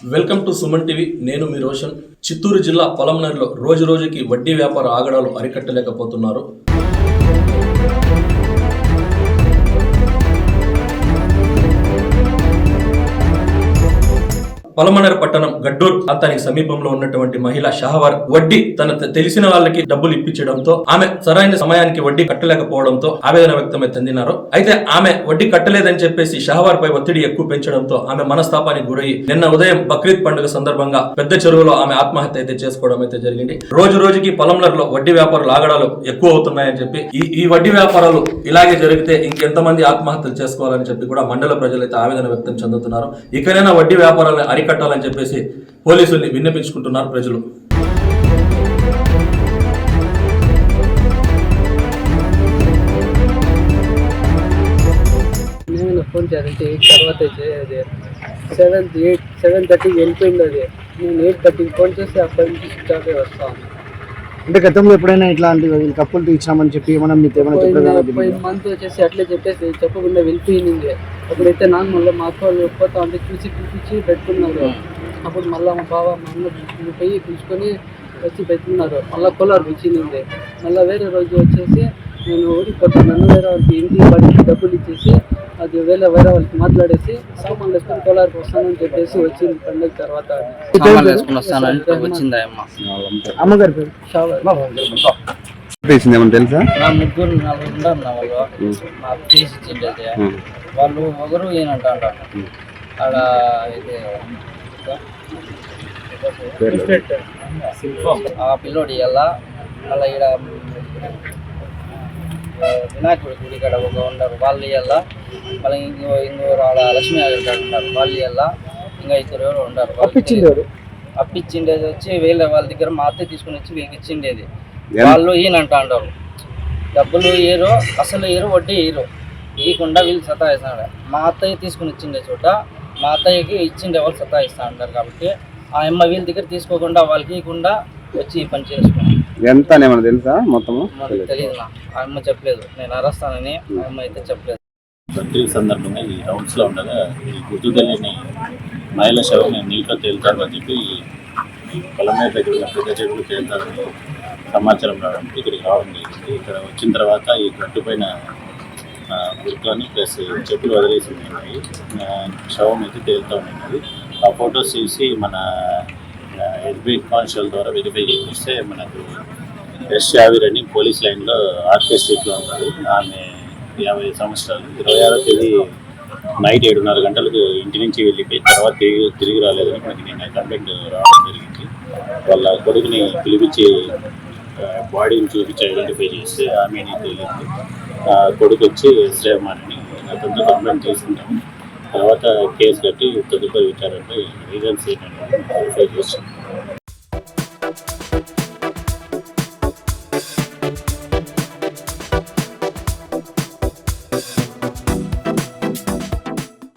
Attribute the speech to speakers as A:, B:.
A: Welcome to Suman TV. నేను మీ రోషన్. చిత్తూరు జిల్లా పొలంనేరులో రోజు రోజుకి వడ్డీ వ్యాపార ఆగడాలు అరికట్టలేకపోతున్నారు. పొలమనేరు పట్టణం గడ్డూర్ ప్రాంతానికి సమీపంలో ఉన్నటువంటి మహిళ షహవర్ వడ్డీ తన తెలిసిన వాళ్ళకి డబ్బులు ఇప్పించడంతో ఆమె సరైన సమయానికి వడ్డీ కట్టలేకపోవడంతో ఆవేదన వ్యక్తమై చెందినారు. అయితే ఆమె వడ్డీ కట్టలేదని చెప్పేసి షహవర్ పై ఒత్తిడి ఎక్కువ పెంచడంతో ఆమె మనస్తాపానికి గురై నిన్న ఉదయం బక్రీద్ పండుగ సందర్భంగా పెద్ద చెరువులో ఆమె ఆత్మహత్య అయితే చేసుకోవడం అయితే జరిగింది. రోజు రోజుకి పొలంనేరులో వడ్డీ వ్యాపారులు ఆగడాలు ఎక్కువ అవుతున్నాయని చెప్పి ఈ వడ్డీ వ్యాపారాలు ఇలాగే జరిగితే ఇంకెంతమంది ఆత్మహత్యలు చేసుకోవాలని చెప్పి కూడా మండల ప్రజలు అయితే ఆవేదన వ్యక్తం చెందుతున్నారు. ఇకనైనా వడ్డీ వ్యాపారాలను అరికట్టాలని చెప్పేసి పోలీసుల్ని విన్నపించుకుంటున్నారు ప్రజలు.
B: నేను ఫోన్ చేయాలంటే 8 తర్వాత 7:30 వెళ్ళిపోయింది. అది నేను 8:30 ఫోన్ చేసి అక్కడి నుంచి స్విచ్ ఆఫ్ వస్తాను.
C: అంటే గతంలో ఎప్పుడైనా ఇట్లాంటి కప్పులు తీర్చామని చెప్పి ఏమైనా మీకు ఏమైనా
B: పోయిన మంత్ వచ్చేసి అట్లే చెప్పేసి చెప్పకుండా వెళ్ళిపోయింది. అప్పుడైతే నాకు మళ్ళీ మా అక్క వాళ్ళు పోతా ఉంటే చూసి పిలిపించి పెట్టుకున్నారు. అప్పుడు మళ్ళీ మా బావ మా అన్న పోయి పిలుచుకొని వచ్చి పెట్టుకున్నారు. మళ్ళీ కోలార్ పిలిచింది. మళ్ళీ వేరే రోజు వచ్చేసి నేను ఊరికి పోతాను, వేరే వాళ్ళకి ఇంటికి వాడికి డబ్బులు ఇచ్చేసి అది వేరే వాళ్ళకి మాట్లాడేసి సామాన్లు వేసుకొని కోలార్కి వస్తానని చెప్పేసి వచ్చింది. పండుగ తర్వాత
C: అమ్మగారి పేరు తెలుసా?
B: ముగ్గురు 4 ఉన్నారు నా వాళ్ళు. నాకు తీసి ఇచ్చిండేది వాళ్ళు ఒకరు ఏనంట ఆడ ఇది ఆ పిల్లోడి ఎలా మళ్ళీ ఇక్కడ వినాయకుడి గుడి కాడ ఒక ఉండరు వాళ్ళు ఇవ్వాల. మళ్ళీ ఇంకోరు ఆడ లక్ష్మీ ఉన్నారు వాళ్ళు ఇవ్వాల. ఇంకా 2 ఎవరు ఉండరు. అప్పించిండేది వచ్చి వీళ్ళ వాళ్ళ దగ్గర మా అత్త తీసుకుని వచ్చి వీళ్ళకి ఇచ్చిండేది. వాళ్ళు ఈయనంట అంటారు డబ్బులు ఏరో అసలు ఏరో వడ్డీ ఏరో ఇవ్వకుండా వీళ్ళు సతాయిస్తాడు. మా అత్తయ్య తీసుకుని ఇచ్చిండే చోట మా అత్తయ్యకి ఇచ్చిండే వాళ్ళు సతాయిస్తా అంటారు. కాబట్టి ఆ అమ్మ వీళ్ళ దగ్గర తీసుకోకుండా వాళ్ళకి ఇవ్వకుండా వచ్చి ఈ పని చేసుకున్నాను.
C: ఎంత ఏమన్నా తెలుసా? మొత్తము
B: తెలియదు. ఆ అమ్మ చెప్పలేదు, నేను అరస్తానని ఆ అమ్మ అయితే చెప్పలేదు.
D: బక్రీద్ సందర్భంగా ఈ రౌండ్స్లో ఉండగా ఈ గుర్తు తెలియని మహిళ శవం నీటిలో తేలుతారు అని చెప్పి పొలంనేరు దగ్గర ఉన్న పెద్ద చెరువులు తేలుతారని సమాచారం రావడానికి ఇక్కడికి రావడం జరిగింది. ఇక్కడ వచ్చిన తర్వాత ఈ గట్టు పైన గుర్తుని ప్లస్ చెప్పులు వదిలేసి ఉన్నాయి. శవం అయితే తేలుతూ ఉన్నది. ఆ ఫొటోస్ చూసి మన ఎస్బీ కానిస్టేబుల్ ద్వారా వెరిఫై చేస్తే మనకు ఎస్ యావిర్ అని పోలీస్ లైన్లో ఆర్కే స్ట్రీట్లో ఉన్నారు. ఆమె 50 సంవత్సరాలు. 26వ తేదీ నైట్ 7:30 గంటలకు ఇంటి నుంచి వెళ్ళిపోయి తర్వాత తిరిగి రాలేదని మనకి నేను కంప్లైంట్ రావడం జరిగింది. వాళ్ళ కొడుకుని పిలిపించి బాడీని చూపించి ఐడెంటిఫై చేస్తే ఆమెని తెలియదు. కొడుకు వచ్చి ఎస్ రెహమాన్ అని అతనితో కంప్లైంట్ చేసుకుంటాము. తర్వాత కేసు కట్టి తదుపరి విచారణపై రీజన్స్ ఏంటనేది వెరిఫై చేస్తాం.